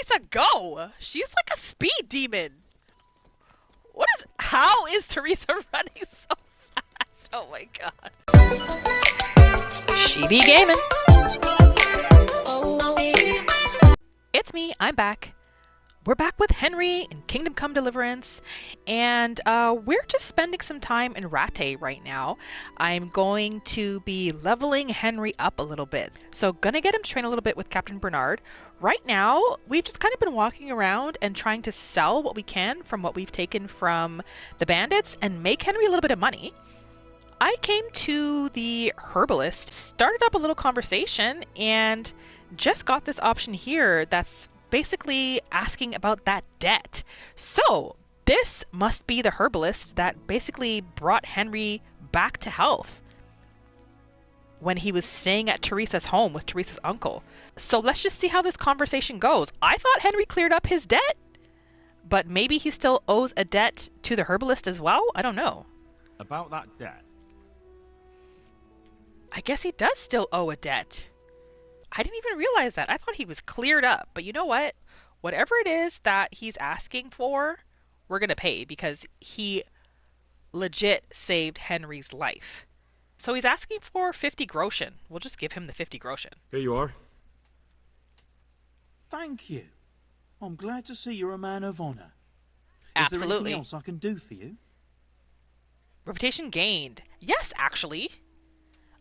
Teresa go? She's like a speed demon. How is Teresa running so fast? Oh my god. She be gaming. It's me, I'm back. We're back with Henry in Kingdom Come Deliverance, and we're just spending some time in Rattay right now. I'm going to be leveling Henry up a little bit. So gonna get him trained a little bit with Captain Bernard. Right now, we've just kind of been walking around and trying to sell what we can from what we've taken from the bandits and make Henry a little bit of money. I came to the herbalist, started up a little conversation, and just got this option here that's basically asking about that debt. So this must be the herbalist that basically brought Henry back to health when he was staying at Teresa's home with Teresa's uncle. So let's just see how this conversation goes. I thought Henry cleared up his debt, but maybe he still owes a debt to the herbalist as well? I don't know. About that debt? I guess he does still owe a debt. I didn't even realize that. I thought he was cleared up. But you know what? Whatever it is that he's asking for, we're going to pay because he legit saved Henry's life. So he's asking for 50 groschen. We'll just give him the 50 groschen. Here you are. Thank you. I'm glad to see you're a man of honor. Absolutely. Is there anything else I can do for you? Reputation gained. Yes, actually.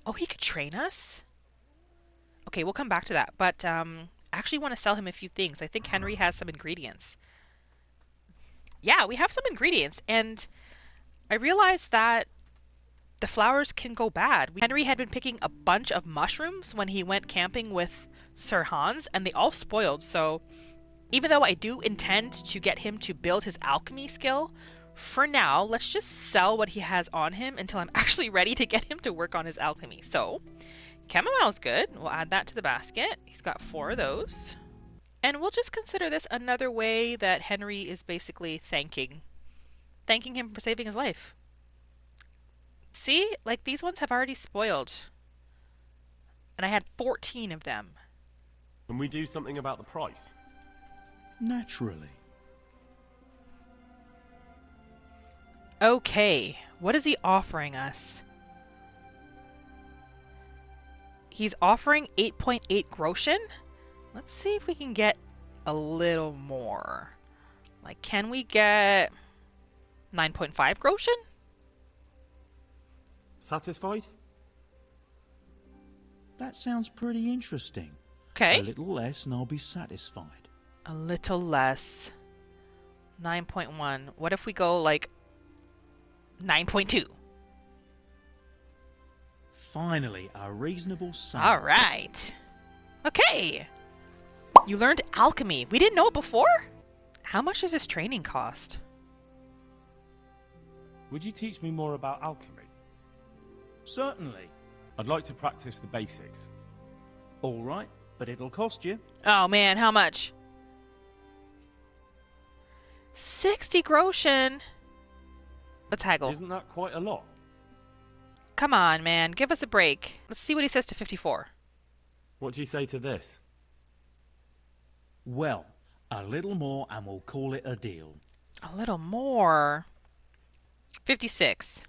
Oh, he could train us? Okay, we'll come back to that. But I actually want to sell him a few things. I think Henry has some ingredients. Yeah, we have some ingredients. And I realized that the flowers can go bad. Henry had been picking a bunch of mushrooms when he went camping with Sir Hans, and they all spoiled. So even though I do intend to get him to build his alchemy skill, for now, let's just sell what he has on him until I'm actually ready to get him to work on his alchemy. So chamomile's good. We'll add that to the basket. He's got 4 of those. And we'll just consider this another way that Henry is basically thanking him for saving his life. See? Like, these ones have already spoiled. And I had 14 of them. Can we do something about the price? Naturally. Okay, what is he offering us? He's offering 8.8 groschen. Let's see if we can get a little more. Like, can we get 9.5 groschen? Satisfied? That sounds pretty interesting. Okay. A little less and I'll be satisfied. A little less. 9.1. What if we go like 9.2? Finally, a reasonable sum. All right. Okay. You learned alchemy. We didn't know it before? How much does this training cost? Would you teach me more about alchemy? Certainly. I'd like to practice the basics. All right, but it'll cost you. Oh man, how much? 60 groschen. Let's haggle. Isn't that quite a lot? Come on, man. Give us a break. Let's see what he says to 54. What do you say to this? Well, a little more and we'll call it a deal. A little more. 56.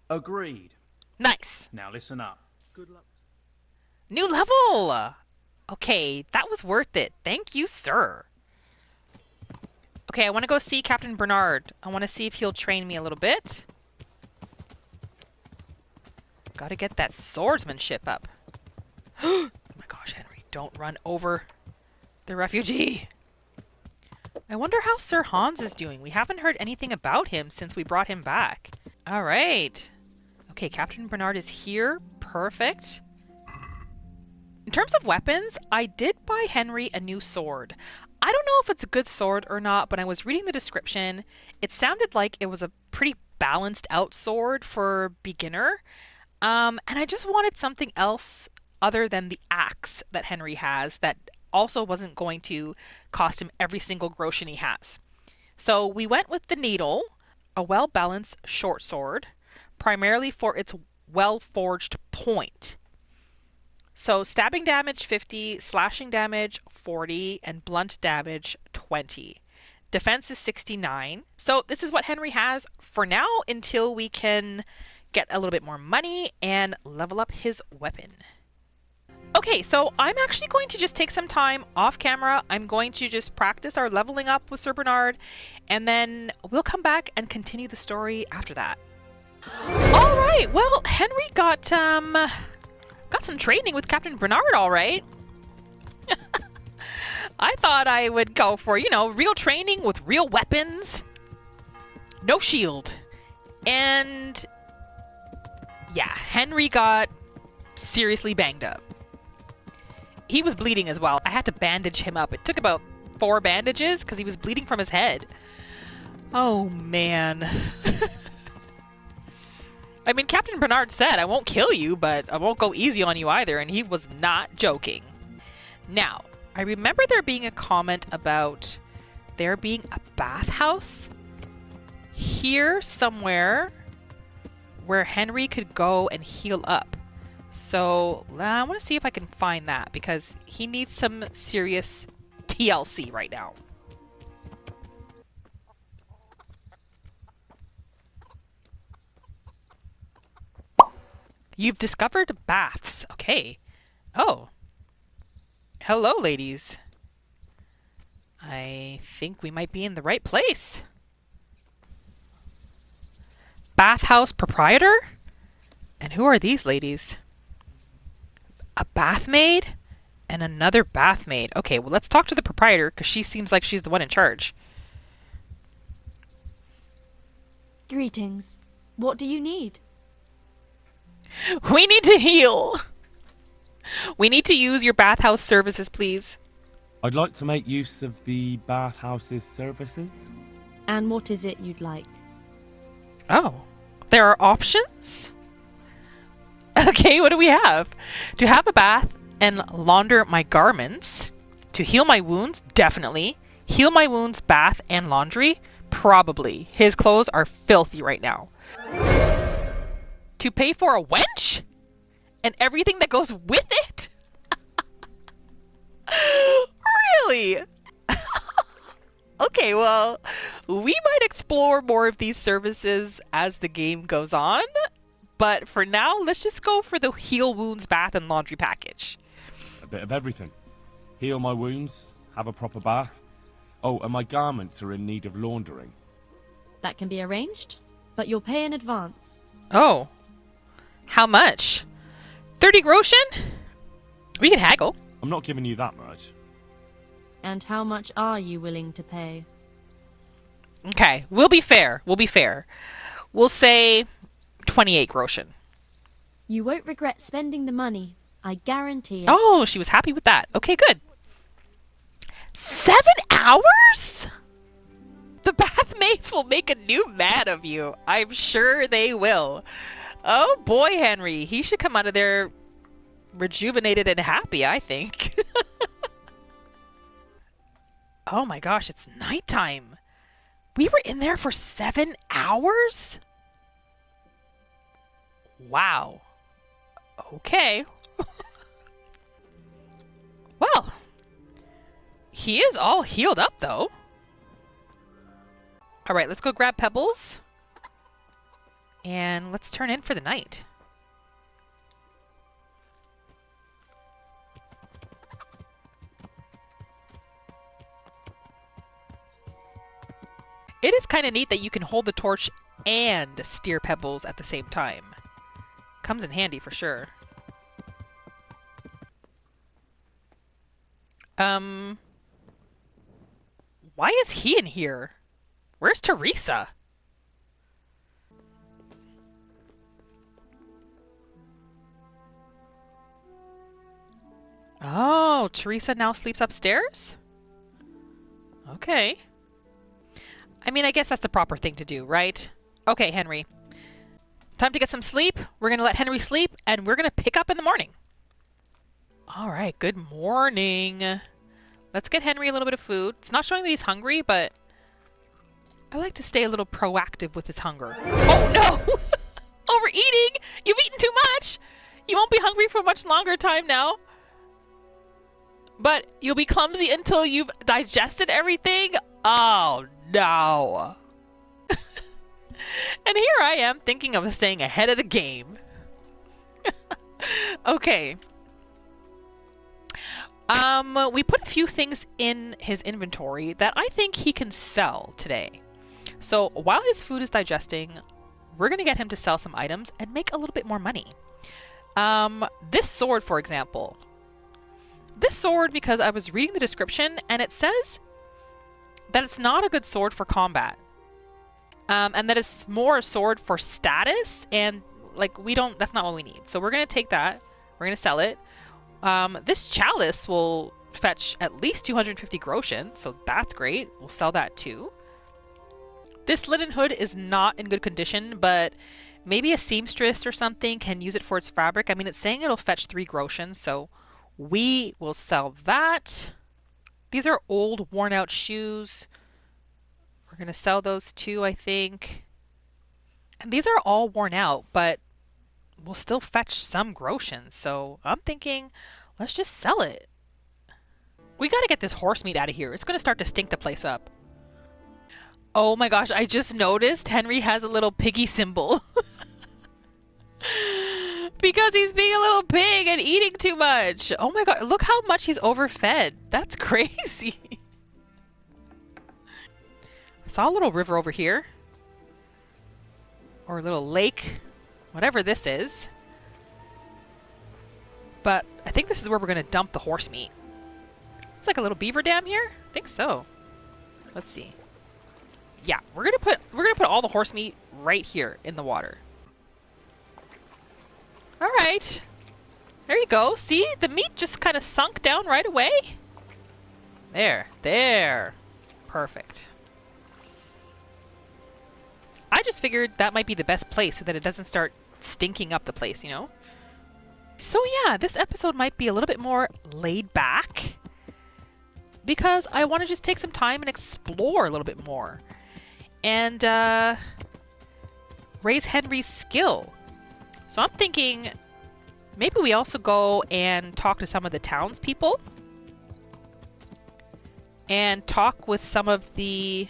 Agreed. Nice. Now listen up. Good luck. New level! Okay, that was worth it. Thank you, sir. Okay, I want to go see Captain Bernard. I want to see if he'll train me a little bit. Gotta get that swordsmanship up. Oh my gosh, Henry, don't run over the refugee. I wonder how Sir Hans is doing. We haven't heard anything about him since we brought him back. All right. Okay, Captain Bernard is here. Perfect. In terms of weapons, I did buy Henry a new sword. I don't know if it's a good sword or not, but I was reading the description. It sounded like it was a pretty balanced out sword for beginner. And I just wanted something else other than the axe that Henry has that also wasn't going to cost him every single groschen he has. So we went with the needle, a well-balanced short sword, primarily for its well-forged point. So stabbing damage 50, slashing damage 40, and blunt damage 20. Defense is 69. So this is what Henry has for now until we can get a little bit more money and level up his weapon. Okay, so I'm actually going to just take some time off camera. I'm going to just practice our leveling up with Sir Bernard, and then we'll come back and continue the story after that. All right, well, Henry got some training with Captain Bernard, all right. I thought I would go for, real training with real weapons, no shield. And yeah, Henry got seriously banged up. He was bleeding as well. I had to bandage him up. It took about 4 bandages because he was bleeding from his head. Oh, man. I mean, Captain Bernard said, I won't kill you, but I won't go easy on you either, and he was not joking. Now, I remember there being a comment about there being a bathhouse here somewhere where Henry could go and heal up. So I want to see if I can find that because he needs some serious TLC right now. You've discovered baths. Okay. Oh. Hello, ladies. I think we might be in the right place. Bathhouse proprietor? And who are these ladies? A bath maid? And another bath maid. Okay, well, let's talk to the proprietor because she seems like she's the one in charge. Greetings. What do you need? We need to heal. We need to use your bathhouse services, please. I'd like to make use of the bathhouse's services. And what is it you'd like? Oh, there are options? Okay, what do we have? To have a bath and launder my garments. To heal my wounds, definitely. Heal my wounds, bath, and laundry, probably. His clothes are filthy right now. To pay for a wench? And everything that goes with it? Really? Okay, well, we might explore more of these services as the game goes on. But for now, let's just go for the heal wounds, bath, and laundry package. A bit of everything. Heal my wounds, have a proper bath. Oh, and my garments are in need of laundering. That can be arranged, but you'll pay in advance. Oh. How much? 30 groschen? We can haggle. I'm not giving you that much. And how much are you willing to pay? Okay, we'll be fair. We'll say 28 groschen. You won't regret spending the money. I guarantee it. Oh, she was happy with that. Okay, good. 7 hours? The bath maids will make a new man of you. I'm sure they will. Oh boy, Henry. He should come out of there rejuvenated and happy, I think. Oh my gosh, it's nighttime. We were in there for 7 hours? Wow. Okay. Well, he is all healed up, though. All right, let's go grab pebbles. And let's turn in for the night. It is kind of neat that you can hold the torch and steer pebbles at the same time. Comes in handy for sure. Why is he in here? Where's Teresa? Oh, Teresa now sleeps upstairs? Okay. I mean, I guess that's the proper thing to do, right? Okay, Henry. Time to get some sleep. We're going to let Henry sleep, and we're going to pick up in the morning. All right, good morning. Let's get Henry a little bit of food. It's not showing that he's hungry, but I like to stay a little proactive with his hunger. Oh, no! Overeating! You've eaten too much! You won't be hungry for much longer time now. But you'll be clumsy until you've digested everything? Oh, no. And here I am thinking of staying ahead of the game. Okay. We put a few things in his inventory that I think he can sell today. So while his food is digesting, we're going to get him to sell some items and make a little bit more money. This sword, for example. This sword, because I was reading the description, and it says that it's not a good sword for combat. And that it's more a sword for status, and like that's not what we need. So we're going to take that. We're going to sell it. This chalice will fetch at least 250 groschen, so that's great. We'll sell that too. This linen hood is not in good condition, but maybe a seamstress or something can use it for its fabric. I mean, it's saying it'll fetch 3 groschen, so we will sell that. These are old, worn-out shoes. We're going to sell those too, I think. And these are all worn out, but will still fetch some groschen, so I'm thinking let's just sell it. We gotta get this horse meat out of here. It's gonna start to stink the place up. Oh my gosh, I just noticed Henry has a little piggy symbol. Because he's being a little pig and eating too much. Oh my god, look how much he's overfed. That's crazy. I saw a little river over here. Or a little lake. Whatever this is. But I think this is where we're going to dump the horse meat. It's like a little beaver dam here? I think so. Let's see. Yeah, we're going to put all the horse meat right here in the water. All right. There you go. See? The meat just kind of sunk down right away. There. There. Perfect. I just figured that might be the best place so that it doesn't start stinking up the place, you know? So yeah, this episode might be a little bit more laid back because I want to just take some time and explore a little bit more and raise Henry's skill. So I'm thinking maybe we also go and talk to some of the townspeople and talk with some of the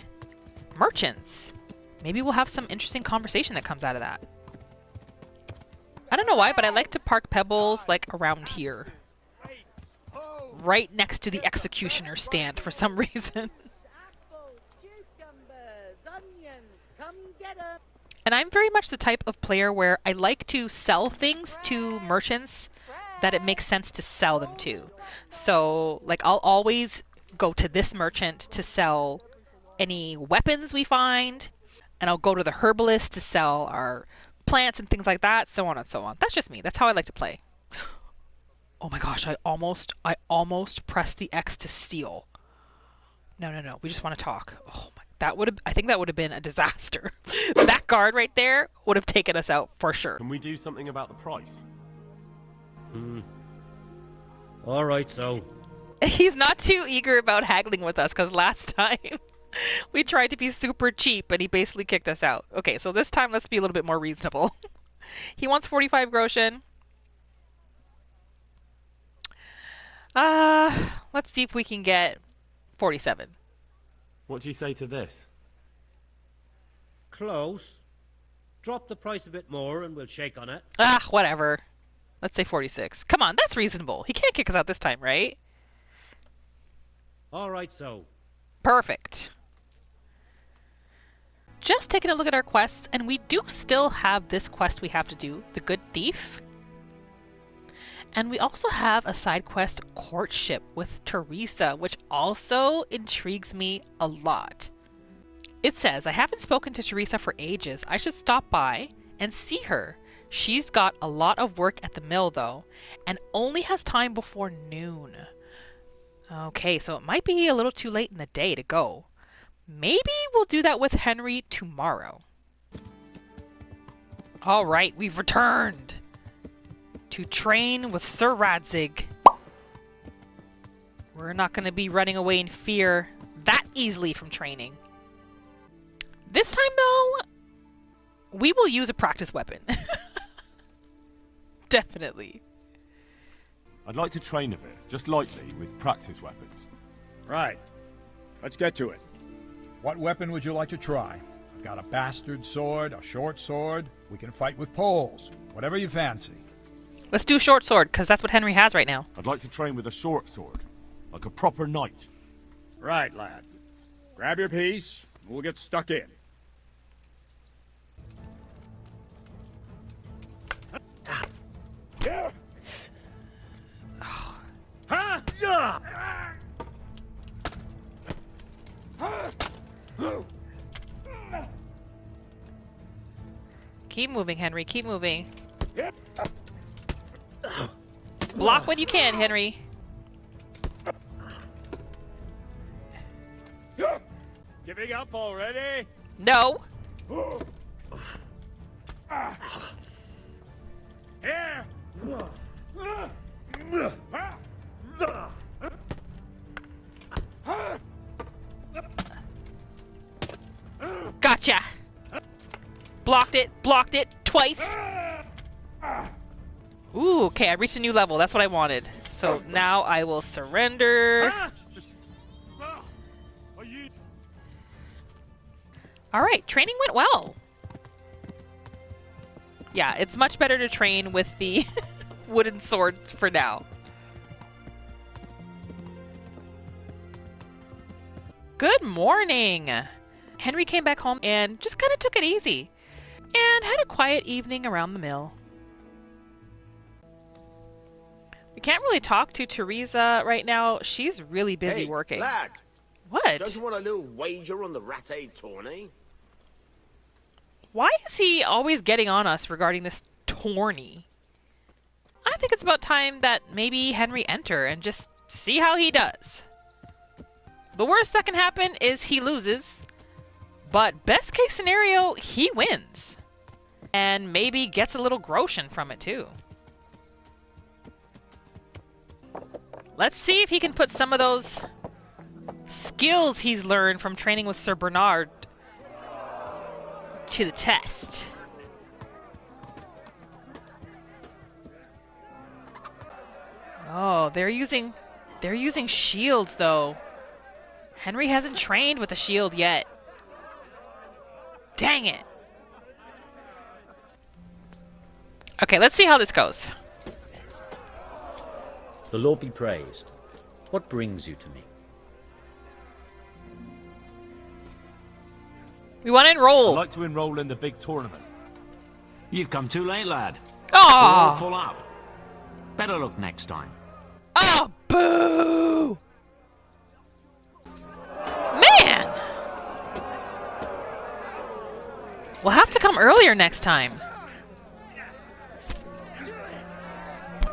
merchants. Maybe we'll have some interesting conversation that comes out of that. I don't know why, but I like to park pebbles like around here. Right next to the executioner stand for some reason. And I'm very much the type of player where I like to sell things to merchants that it makes sense to sell them to. So, like, I'll always go to this merchant to sell any weapons we find, and I'll go to the herbalist to sell our plants and things like that, so on and so on. That's just me. That's how I like to play. Oh my gosh, I almost pressed the X to steal. No. We just want to talk. Oh my, I think that would have been a disaster. That guard right there would have taken us out for sure. Can we do something about the price? All right, so. He's not too eager about haggling with us because last time we tried to be super cheap and he basically kicked us out. Okay, so this time let's be a little bit more reasonable. He wants 45 groschen. Let's see if we can get 47. What do you say to this? Close. Drop the price a bit more and we'll shake on it. Whatever. Let's say 46. Come on, that's reasonable. He can't kick us out this time, right? All right, so. Perfect. Just taking a look at our quests, and we do still have this quest we have to do, the Good Thief. And we also have a side quest, Courtship, with Teresa, which also intrigues me a lot. It says, I haven't spoken to Teresa for ages. I should stop by and see her. She's got a lot of work at the mill, though, and only has time before noon. Okay, so it might be a little too late in the day to go. Maybe we'll do that with Henry tomorrow. All right, we've returned to train with Sir Radzig. We're not going to be running away in fear that easily from training. This time, though, we will use a practice weapon. Definitely. I'd like to train a bit, just lightly, with practice weapons. Right. Let's get to it. What weapon would you like to try? I've got a bastard sword, a short sword. We can fight with poles. Whatever you fancy. Let's do short sword, because that's what Henry has right now. I'd like to train with a short sword, like a proper knight. Right, lad. Grab your piece, and we'll get stuck in. Keep moving, Henry. Keep moving. Block when you can, Henry. Giving up already? No. Here! Gotcha. Blocked it twice. Ooh, okay, I reached a new level. That's what I wanted. So now I will surrender. Alright, training went well. Yeah, it's much better to train with the wooden swords for now. Good morning! Henry came back home and just kind of took it easy and had a quiet evening around the mill. We can't really talk to Teresa right now. She's really busy working. Lad, What? don't you want a little wager on the ratte tourney? Why is he always getting on us regarding this tourney? I think it's about time that maybe Henry enter and just see how he does. The worst that can happen is he loses, but best case scenario, he wins. And maybe gets a little groschen from it too. Let's see if he can put some of those skills he's learned from training with Sir Bernard to the test. Oh, they're using shields though. Henry hasn't trained with a shield yet. Dang it. Okay, let's see how this goes. The Lord be praised. What brings you to me? We want to I'd enroll. like to enroll in the big tournament. You've come too late, lad. We're all Oh, full up. Better look next time. oh, boo! Man! We'll have to come earlier next time.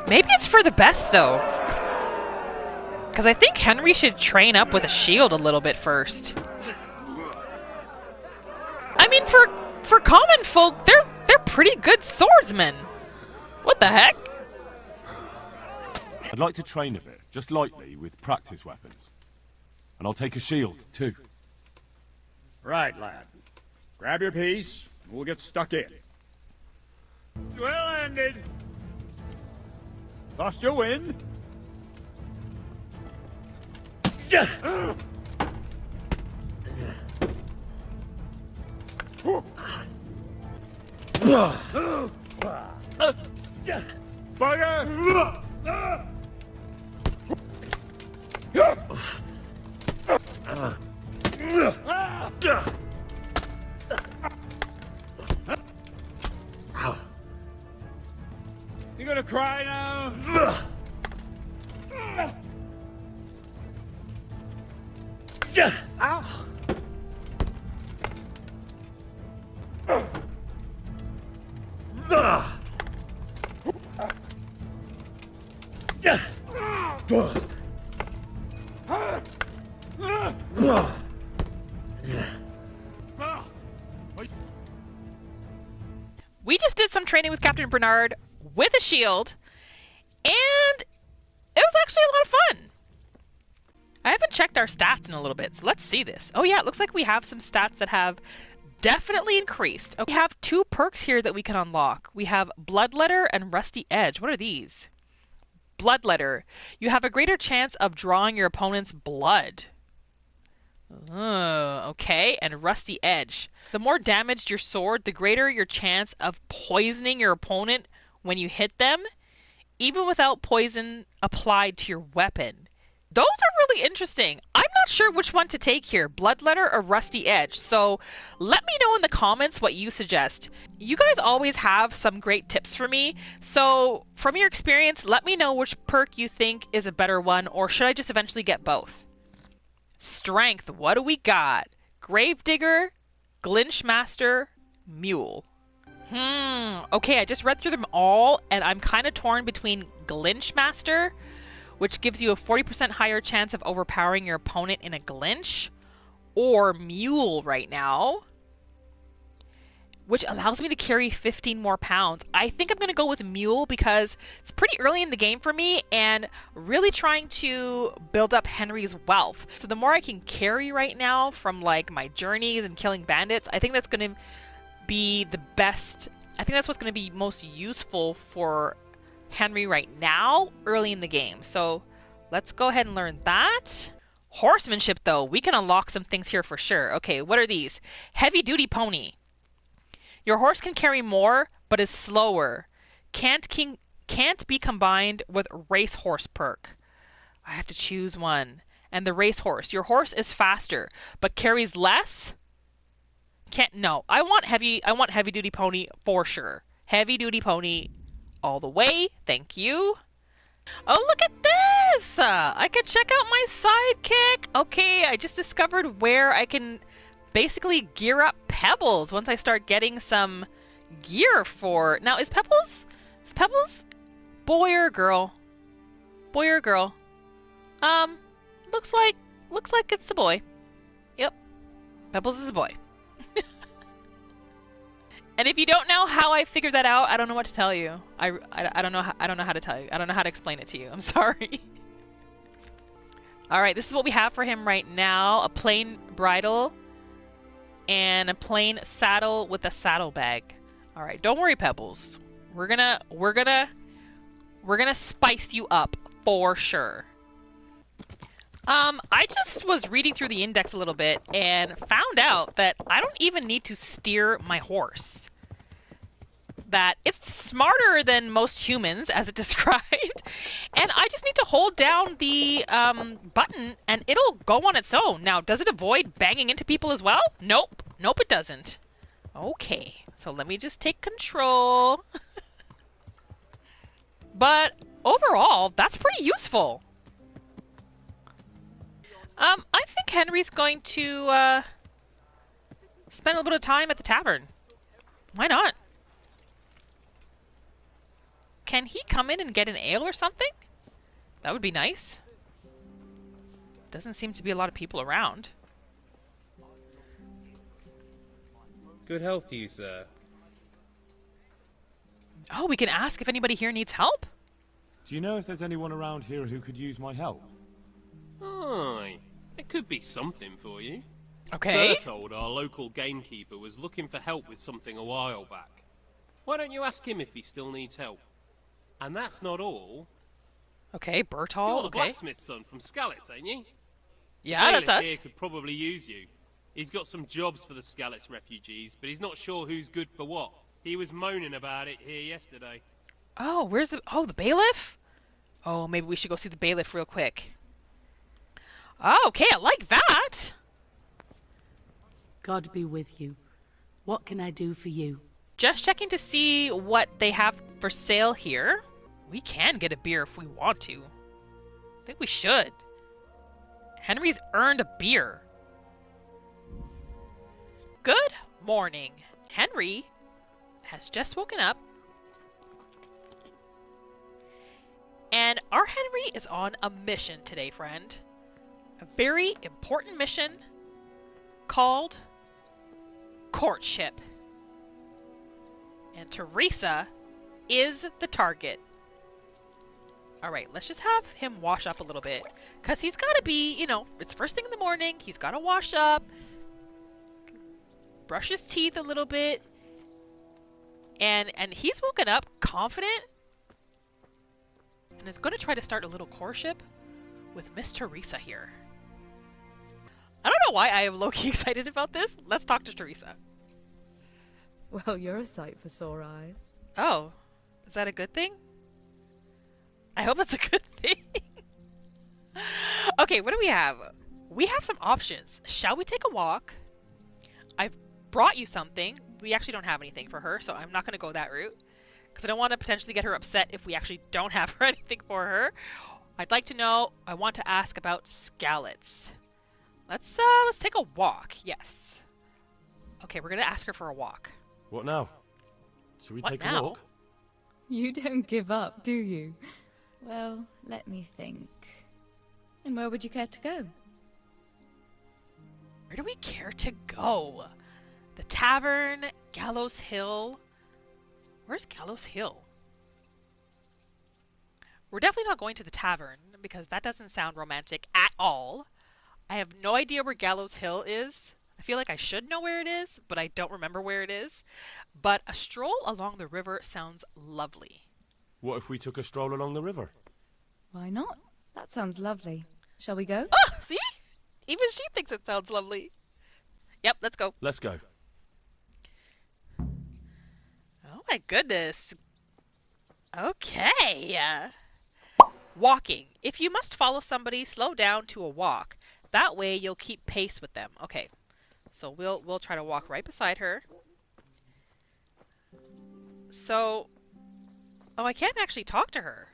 Maybe it's for the best, though. Because I think Henry should train up with a shield a little bit first. I mean, for common folk, they're pretty good swordsmen. What the heck? I'd like to train a bit, just lightly, with practice weapons. And I'll take a shield, too. Right, lad. Grab your piece, and we'll get stuck in. Well ended. Lost your win. Bugger! You gonna cry now? Ow! We just did some training with Captain Bernard with a shield, and it was actually a lot of fun. I haven't checked our stats in a little bit, so let's see this. Oh yeah, it looks like we have some stats that have definitely increased. Okay, we have 2 perks here that we can unlock. We have Bloodletter and Rusty Edge. What are these? Bloodletter. You have a greater chance of drawing your opponent's blood. Okay, and Rusty Edge. The more damaged your sword, the greater your chance of poisoning your opponent when you hit them, even without poison applied to your weapon. Those are really interesting. I'm not sure which one to take here, Bloodletter or Rusty Edge, so let me know in the comments what you suggest. You guys always have some great tips for me, so from your experience, let me know which perk you think is a better one, or should I just eventually get both? Strength, what do we got? Gravedigger, Glinchmaster, Mule. Okay, I just read through them all, and I'm kind of torn between Glinchmaster, which gives you a 40% higher chance of overpowering your opponent in a Glinch, or Mule right now, which allows me to carry 15 more pounds. I think I'm going to go with Mule because it's pretty early in the game for me and really trying to build up Henry's wealth. So the more I can carry right now from like my journeys and killing bandits, I think that's going to be the best. I think that's what's going to be most useful for Henry right now, early in the game. So let's go ahead and learn that. Horsemanship though, we can unlock some things here for sure. Okay, what are these? Heavy duty pony. Your horse can carry more, but is slower. Can't be combined with racehorse perk. I have to choose one. And the racehorse. Your horse is faster, but carries less. No. I want heavy duty pony for sure. Heavy duty pony all the way. Thank you. Oh, look at this! I can check out my sidekick. Okay, I just discovered where I can basically gear up Pebbles once I start getting some gear for... Now, is Pebbles boy or girl? Boy or girl? Looks like it's the boy. Yep. Pebbles is a boy. And if you don't know how I figured that out, I don't know what to tell you. I don't know how to tell you. I don't know how to explain it to you. I'm sorry. All right, this is what we have for him right now. A plain bridle and a plain saddle with a saddlebag. All right, don't worry, Pebbles. We're gonna spice you up for sure. I just was reading through the index a little bit and found out that I don't even need to steer my horse. That it's smarter than most humans, as it described, and I just need to hold down the button and it'll go on its own. Now, does it avoid banging into people as well? Nope. Nope, it doesn't. Okay, so let me just take control. But overall, that's pretty useful. I think Henry's going to spend a little bit of time at the tavern. Why not? Can he come in and get an ale or something? That would be nice. Doesn't seem to be a lot of people around. Good health to you, sir. Oh, we can ask if anybody here needs help? Do you know if there's anyone around here who could use my help? Aye, it could be something for you. Okay. Bertold, our local gamekeeper, was looking for help with something a while back. Why don't you ask him if he still needs help? And that's not all. Okay, Bertold, You're the okay. blacksmith's son from Skalitz, ain't you? Yeah, that's us. Here could probably use you. He's got some jobs for the Skalitz refugees, but he's not sure who's good for what. He was moaning about it here yesterday. Oh, where's the... Oh, the bailiff? Oh, maybe we should go see the bailiff real quick. Oh, okay, I like that. God be with you. What can I do for you? Just checking to see what they have for sale here. We can get a beer if we want to. I think we should. Henry's earned a beer. Good morning. Henry has just woken up. And our Henry is on a mission today, friend. A very important mission called courtship. And Teresa is the target. Alright, let's just have him wash up a little bit. Because he's got to be, you know, it's first thing in the morning. He's got to wash up. brush his teeth a little bit. And he's woken up confident. And is going to try to start a little courtship with Miss Teresa here. I don't know why I am low-key excited about this. Let's talk to Teresa. Well, you're a sight for sore eyes. Oh, is that a good thing? I hope that's a good thing. Okay, what do we have? We have some options. Shall we take a walk? I've brought you something. We actually don't have anything for her, so I'm not going to go that route. Because I don't want to potentially get her upset if we actually don't have anything for her. I'd like to know, I want to ask about Skallets. Let's take a walk, yes. Okay, we're going to ask her for a walk. What now? Should we take now? a walk? You don't give up, do you? Well, let me think. And where would you care to go? Where do we care to go? The tavern, Gallows Hill. Where's Gallows Hill? We're definitely not going to the tavern because that doesn't sound romantic at all. I have no idea where Gallows Hill is. I feel like I should know where it is, but I don't remember where it is. But a stroll along the river sounds lovely. What if we took a stroll along the river? Why not? That sounds lovely. Shall we go? Oh, see? Even she thinks it sounds lovely. Yep, let's go. Let's go. Oh my goodness. Okay. Walking. If you must follow somebody, slow down to a walk. That way you'll keep pace with them. Okay. So we'll try to walk right beside her. So, oh, I can't actually talk to her.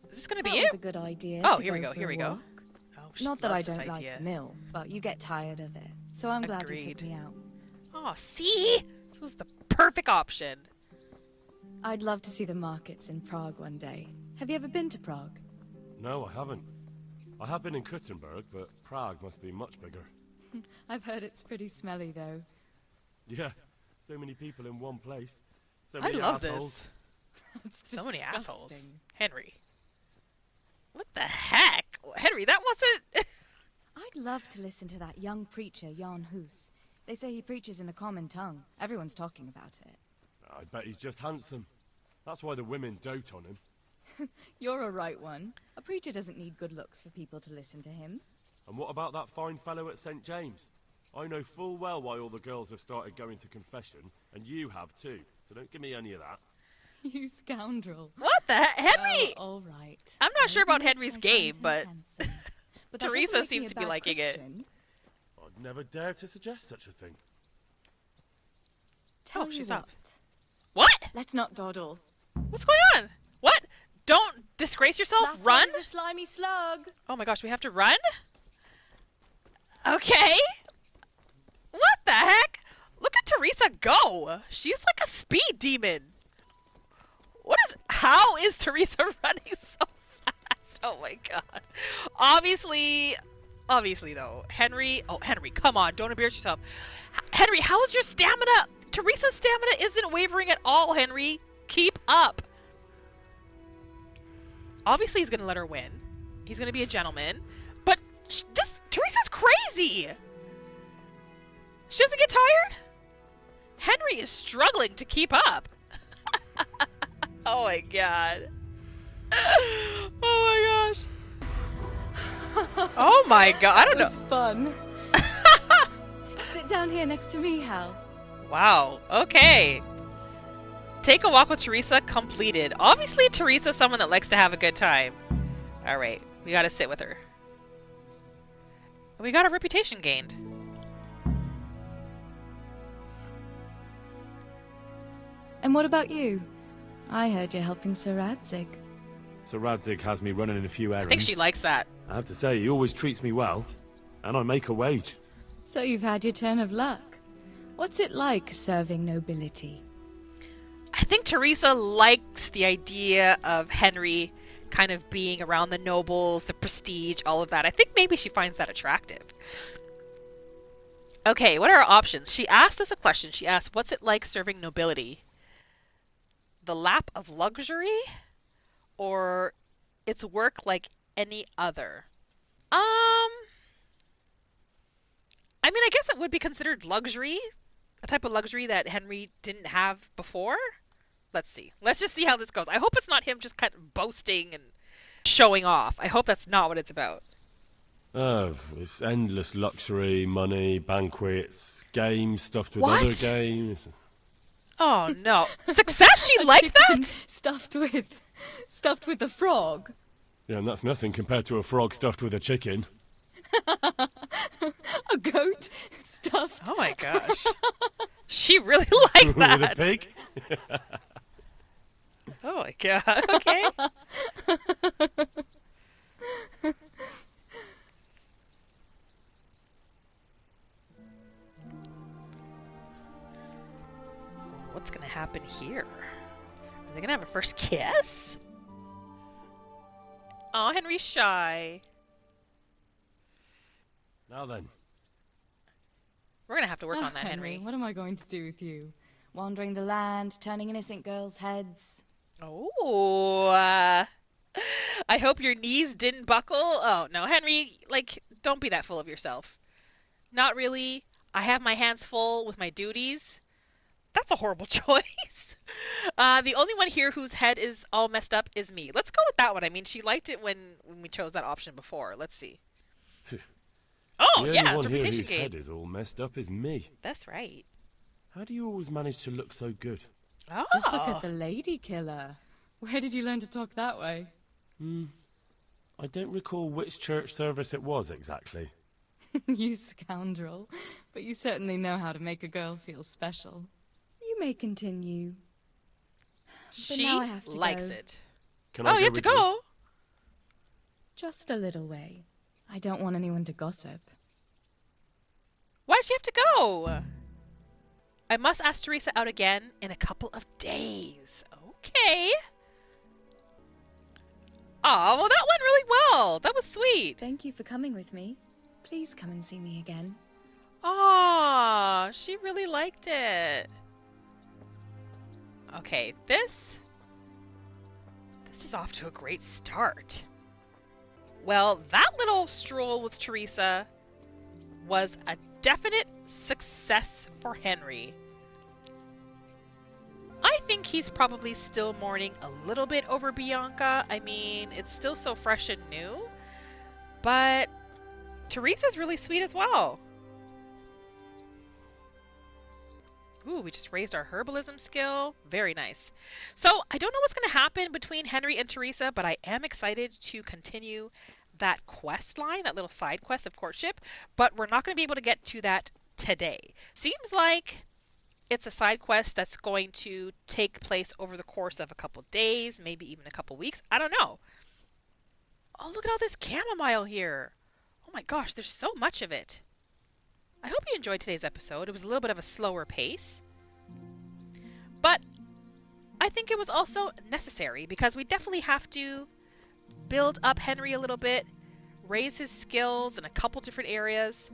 Is this going to be it? That was a good idea. Oh, to here we go. for Here a we go. walk. Oh, she Not that I loves this don't idea. like the mill, but you get tired of it. So I'm glad you Agreed. took me out. Oh, see? This was the perfect option. I'd love to see the markets in Prague one day. Have you ever been to Prague? No, I haven't. I have been in Kuttenberg, but Prague must be much bigger. I've heard it's pretty smelly, though. Yeah, so many people in one place. So I many love assholes. this. So many assholes. disgusting. Henry. What the heck? Henry, that wasn't... I'd love to listen to that young preacher, Jan Hus. They say he preaches in the common tongue. Everyone's talking about it. I bet he's just handsome. That's why the women dote on him. You're a right one. A preacher doesn't need good looks for people to listen to him. And what about that fine fellow at St. James? I know full well why all the girls have started going to confession, and you have too, so don't give me any of that. You scoundrel. What the heck? Henry! Well, all right. I'm not sure about Maybe Henry's I find game, him but handsome. But that Teresa doesn't make me seems a to be bad liking it. Christian. I'd never dare to suggest such a thing. Tell Oh, you she what. stopped. What? Let's not dawdle. What's going on? What? Don't disgrace yourself. Last Run? one is a slimy slug. Oh my gosh, we have to run? Okay. What the heck? Look at Teresa go. She's like a speed demon. How is Teresa running so fast? Oh my god. Obviously though, Henry, come on, don't embarrass yourself. Henry, how is your stamina? Teresa's stamina isn't wavering at all, Henry. Keep up. Obviously he's gonna let her win. He's gonna be a gentleman. But Teresa's crazy. She doesn't get tired? Henry is struggling to keep up. Oh my god. Oh my gosh. Oh my god. I don't know. It was fun. Sit down here next to me, Hal. Wow. Okay. Take a walk with Teresa completed. Obviously, Teresa's someone that likes to have a good time. Alright. We gotta sit with her. We got a reputation gained. And what about you? I heard you're helping Sir Radzig. So Radzig has me running in a few errands. I think she likes that. I have to say, he always treats me well. And I make a wage. So you've had your turn of luck. What's it like serving nobility? I think Teresa likes the idea of Henry kind of being around the nobles, the prestige, all of that. I think maybe she finds that attractive. Okay, what are our options? She asked us a question. She asked, what's it like serving nobility? The lap of luxury? Or it's work like any other? I mean, I guess it would be considered luxury, a type of luxury that Henry didn't have before. Let's see. Let's just see how this goes. I hope it's not him just kind of boasting and showing off. I hope that's not what it's about. Oh, it's endless luxury, money, banquets, games stuffed with What? other games. Oh no. Success? She liked that? Stuffed with a frog. Yeah, and that's nothing compared to a frog stuffed with a chicken. A goat stuffed. Oh my gosh. She really liked that. With a pig? Oh my god. Okay. What's gonna happen here? Are they gonna have a first kiss? Oh, Henry's shy. Now then. We're gonna have to work on that, Henry. What am I going to do with you? Wandering the land, turning innocent girls' heads. Oh, I hope your knees didn't buckle. Oh, no, Henry, like, don't be that full of yourself. Not really. I have my hands full with my duties. That's a horrible choice. The only one here whose head is all messed up is me. Let's go with that one. I mean, she liked it when we chose that option before. Let's see. Oh, the yeah, only it's one a here reputation whose game. head is all messed up is me. That's right. How do you always manage to look so good? Oh. Just look at the lady killer. Where did you learn to talk that way? I don't recall which church service it was exactly. You scoundrel. But you certainly know how to make a girl feel special. You may continue. But She now I have to likes go. it. Can I Oh, go you have to with you? go. Just a little way. I don't want anyone to gossip. Why does she have to go? I must ask Teresa out again in a couple of days. Okay. Oh, well, that went really well. That was sweet. Thank you for coming with me. Please come and see me again. Aw, she really liked it. Okay, this is off to a great start. Well, that little stroll with Teresa was a definite success for Henry. I think he's probably still mourning a little bit over Bianca. I mean, it's still so fresh and new. But Teresa's really sweet as well. Ooh, we just raised our herbalism skill. Very nice. So, I don't know what's going to happen between Henry and Teresa, but I am excited to continue that quest line, that little side quest of courtship, but we're not going to be able to get to that today. Seems like it's a side quest that's going to take place over the course of a couple days, maybe even a couple weeks. I don't know. Oh, look at all this chamomile here. Oh my gosh, there's so much of it. I hope you enjoyed today's episode. It was a little bit of a slower pace, but I think it was also necessary because we definitely have to build up Henry a little bit, raise his skills in a couple different areas,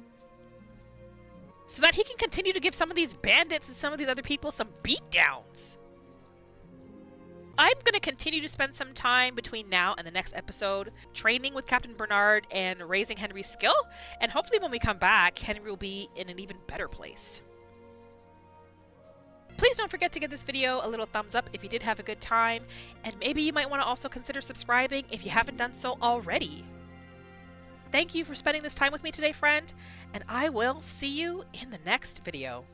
so that he can continue to give some of these bandits and some of these other people some beatdowns. I'm going to continue to spend some time between now and the next episode training with Captain Bernard and raising Henry's skill, and hopefully when we come back, Henry will be in an even better place. Please don't forget to give this video a little thumbs up if you did have a good time, and maybe you might want to also consider subscribing if you haven't done so already. Thank you for spending this time with me today, friend, and I will see you in the next video.